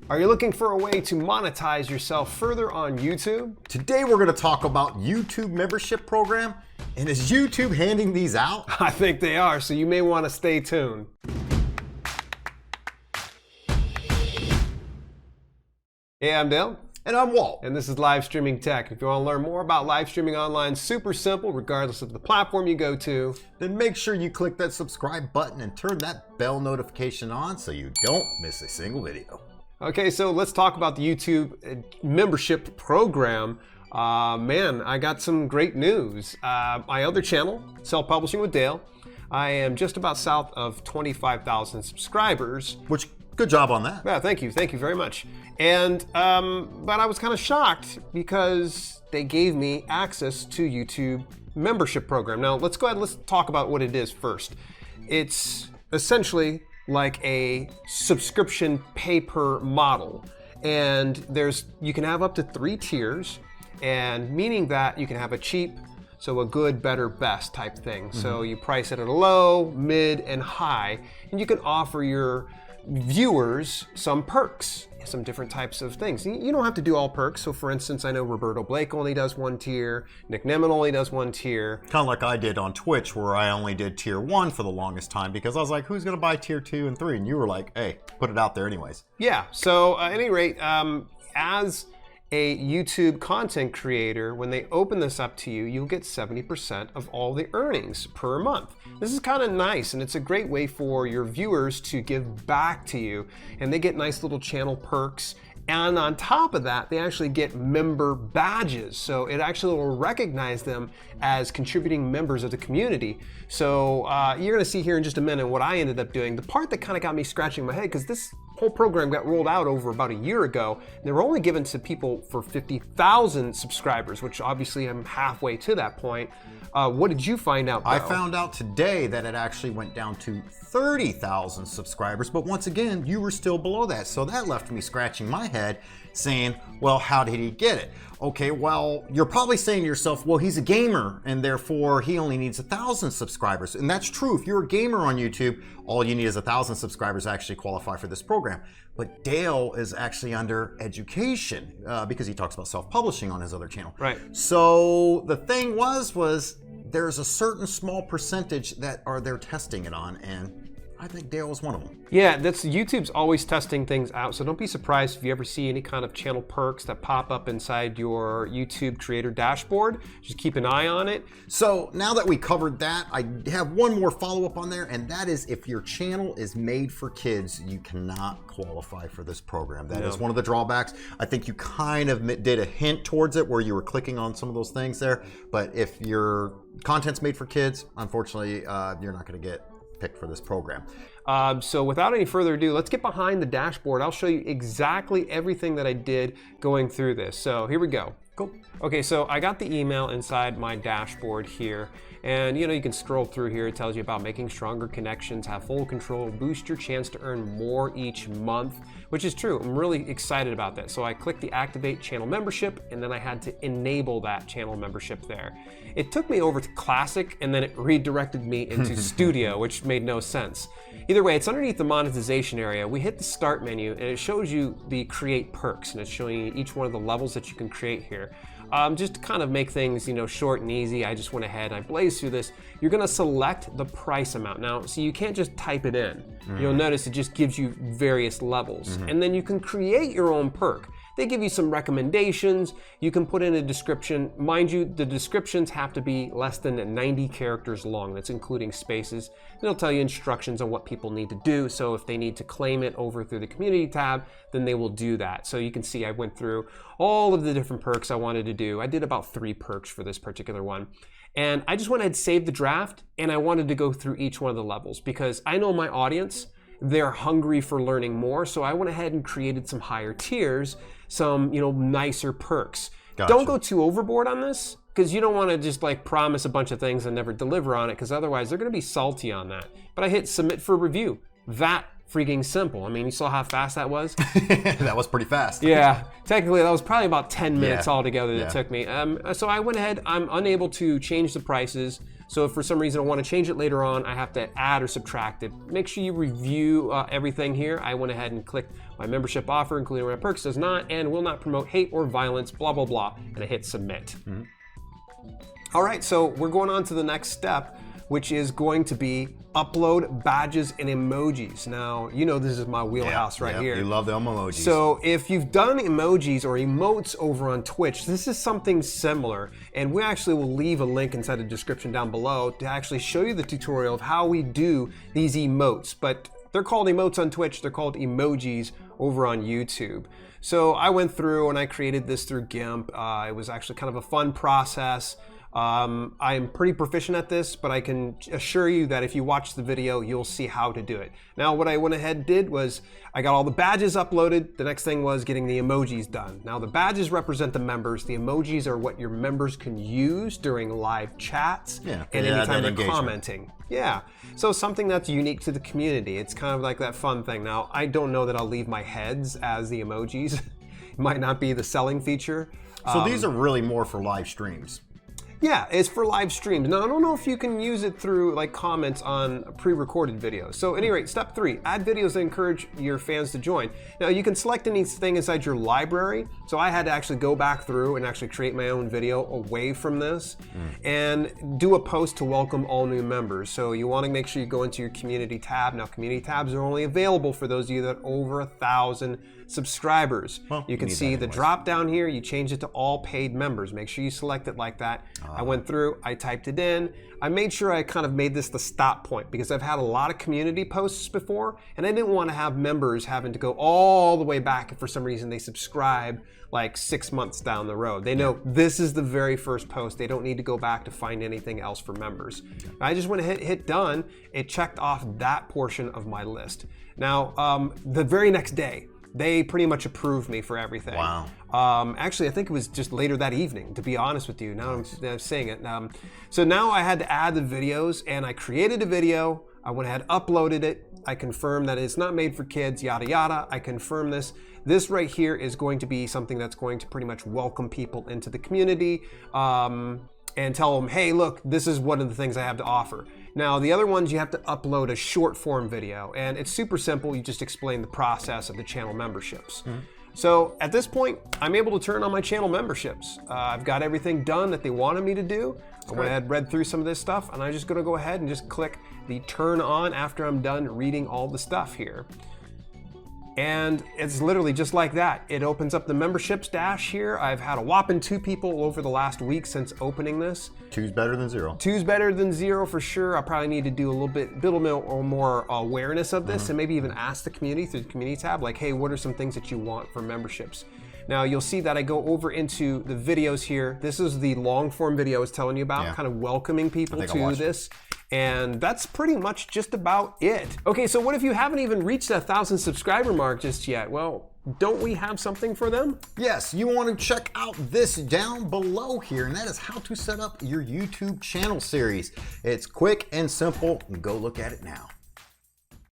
Are you looking for a way to monetize yourself further on YouTube? Today we're going to talk about YouTube membership program, and is YouTube handing these out? I think they are, so you may want to stay tuned. Hey, I'm Dale. And I'm Walt. And this is Live Streaming Tech. If you want to learn more about live streaming online, super simple, regardless of the platform you go to, then make sure you click that subscribe button and turn that bell notification on so you don't miss a single video. Okay, so let's talk about the YouTube membership program. Man, I got some great news. My other channel, Self-Publishing with Dale, I am just about south of 25,000 subscribers. Which, good job on that. Yeah, thank you very much. And, but I was kind of shocked because they gave me access to YouTube membership program. Now, let's go ahead and let's talk about what it is first. It's essentially like a subscription pay-per model. And you can have up to 3 tiers, and meaning that you can have a cheap, so a good, better, best type thing. So you price it at a low, mid, and high, and you can offer your viewers some perks, some different types of things. You don't have to do all perks. So for instance, I know Roberto Blake only does 1 tier, Nick Nemeth only does 1 tier. Kind of like I did on Twitch, where I only did tier 1 for the longest time because I was like, who's gonna buy tier 2 and 3? And you were like, hey, put it out there anyways. Yeah, so at any rate, as a YouTube content creator, when they open this up to you, you'll get 70% of all the earnings per month. This is kind of nice, and it's a great way for your viewers to give back to you, and they get nice little channel perks. And on top of that, they actually get member badges. So it actually will recognize them as contributing members of the community. So you're gonna see here in just a minute what I ended up doing. The part that kind of got me scratching my head, because this whole program got rolled out over about a year ago. They were only given to people for 50,000 subscribers, which obviously I'm halfway to that point. What did you find out, though? I found out today that it actually went down to 30,000 subscribers, but once again, you were still below that. So that left me scratching my head saying, well, how did he get it? Okay, well, you're probably saying to yourself, well, he's a gamer and therefore he only needs 1,000 subscribers. And that's true. If you're a gamer on YouTube, all you need is 1,000 subscribers to actually qualify for this program. But Dale is actually under education because he talks about self-publishing on his other channel. Right. So the thing was there's a certain small percentage that they're testing it on, and I think Dale was one of them. Yeah, YouTube's always testing things out, so don't be surprised if you ever see any kind of channel perks that pop up inside your YouTube creator dashboard. Just keep an eye on it. So now that we covered that, I have one more follow-up on there, and that is if your channel is made for kids, you cannot qualify for this program. That is one of the drawbacks. I think you kind of did a hint towards it where you were clicking on some of those things there, but if your content's made for kids, unfortunately, you're not going to get picked for this program. So without any further ado, let's get behind the dashboard. I'll show you exactly everything that I did going through this. So here we go. Cool. Okay, so I got the email inside my dashboard here, and you can scroll through here. It tells you about making stronger connections, have full control, boost your chance to earn more each month, which is true. I'm really excited about that. So I clicked the activate channel membership, and then I had to enable that channel membership there. It took me over to classic, and then it redirected me into studio, which made no sense. Either way, it's underneath the monetization area. We hit the start menu, and it shows you the create perks, and it's showing you each one of the levels that you can create here. Just to kind of make things, short and easy, I just went ahead and I blazed through this. You're gonna select the price amount. Now, so you can't just type it in. You'll notice it just gives you various levels. And then you can create your own perk. They give you some recommendations. You can put in a description. Mind you, the descriptions have to be less than 90 characters long. That's including spaces. It'll tell you instructions on what people need to do. So if they need to claim it over through the community tab, then they will do that. So you can see I went through all of the different perks I wanted to do. I did about 3 perks for this particular one. And I just went ahead and saved the draft, and I wanted to go through each one of the levels because I know my audience, they're hungry for learning more. So I went ahead and created some higher tiers, some nicer perks. Gotcha. Don't go too overboard on this because you don't want to just promise a bunch of things and never deliver on it, because otherwise they're going to be salty on that. But I hit submit for review. That freaking simple. I mean, you saw how fast that was? That was pretty fast. Yeah, technically that was probably about 10 minutes Yeah. altogether that it took me. So I went ahead, I'm unable to change the prices. So if for some reason I want to change it later on, I have to add or subtract it. Make sure you review everything here. I went ahead and clicked my membership offer, including my perks, does not and will not promote hate or violence, blah, blah, blah, and I hit submit. All right, so we're going on to the next step, which is going to be upload badges and emojis. Now, you know this is my wheelhouse right here. You love the emojis. So if you've done emojis or emotes over on Twitch, this is something similar. And we actually will leave a link inside the description down below to actually show you the tutorial of how we do these emotes. But they're called emotes on Twitch, they're called emojis over on YouTube. So I went through and I created this through GIMP. It was actually kind of a fun process. I am pretty proficient at this, but I can assure you that if you watch the video, you'll see how to do it. Now, what I went ahead and did was I got all the badges uploaded. The next thing was getting the emojis done. Now, the badges represent the members. The emojis are what your members can use during live chats and anytime they're commenting. Yeah, so something that's unique to the community. It's kind of like that fun thing. Now, I don't know that I'll leave my heads as the emojis. It might not be the selling feature. So these are really more for live streams. Yeah, it's for live streams. Now, I don't know if you can use it through like comments on pre-recorded videos. So at any rate, step 3, add videos that encourage your fans to join. Now, you can select anything inside your library. So I had to actually go back through and actually create my own video away from this and do a post to welcome all new members. So you want to make sure you go into your community tab. Now, community tabs are only available for those of you that are over 1,000 subscribers. Well, you can see the drop down here, you change it to all paid members. Make sure you select it like that. I went through, I typed it in. I made sure I kind of made this the stop point because I've had a lot of community posts before and I didn't want to have members having to go all the way back if for some reason they subscribe like 6 months down the road. They know this is the very first post. They don't need to go back to find anything else for members. I just went ahead, hit done. It checked off that portion of my list. Now, the very next day, they pretty much approved me for everything. Wow. Actually, I think it was just later that evening, to be honest with you. Now I'm saying it. So now I had to add the videos, and I created a video. I went ahead, uploaded it. I confirmed that it's not made for kids, yada, yada. I confirm this. This right here is going to be something that's going to pretty much welcome people into the community and tell them, hey, look, this is one of the things I have to offer. Now, the other ones, you have to upload a short form video, and it's super simple. You just explain the process of the channel memberships. So at this point, I'm able to turn on my channel memberships. I've got everything done that they wanted me to do. I went ahead, read through some of this stuff, and I'm just gonna go ahead and just click the turn on after I'm done reading all the stuff here. And it's literally just like that. It opens up the memberships dash here. I've had a whopping 2 people over the last week since opening this. 2's better than 0. 2's better than 0 for sure. I probably need to do a little bit more awareness of this and maybe even ask the community through the community tab, like, hey, what are some things that you want for memberships? Now you'll see that I go over into the videos here. This is the long form video I was telling you about, kind of welcoming people to this. And that's pretty much just about it. Okay, so what if you haven't even reached that 1,000 subscriber mark just yet? Well, don't we have something for them? Yes, you want to check out this down below here, and that is how to set up your YouTube channel series. It's quick and simple. Go look at it now.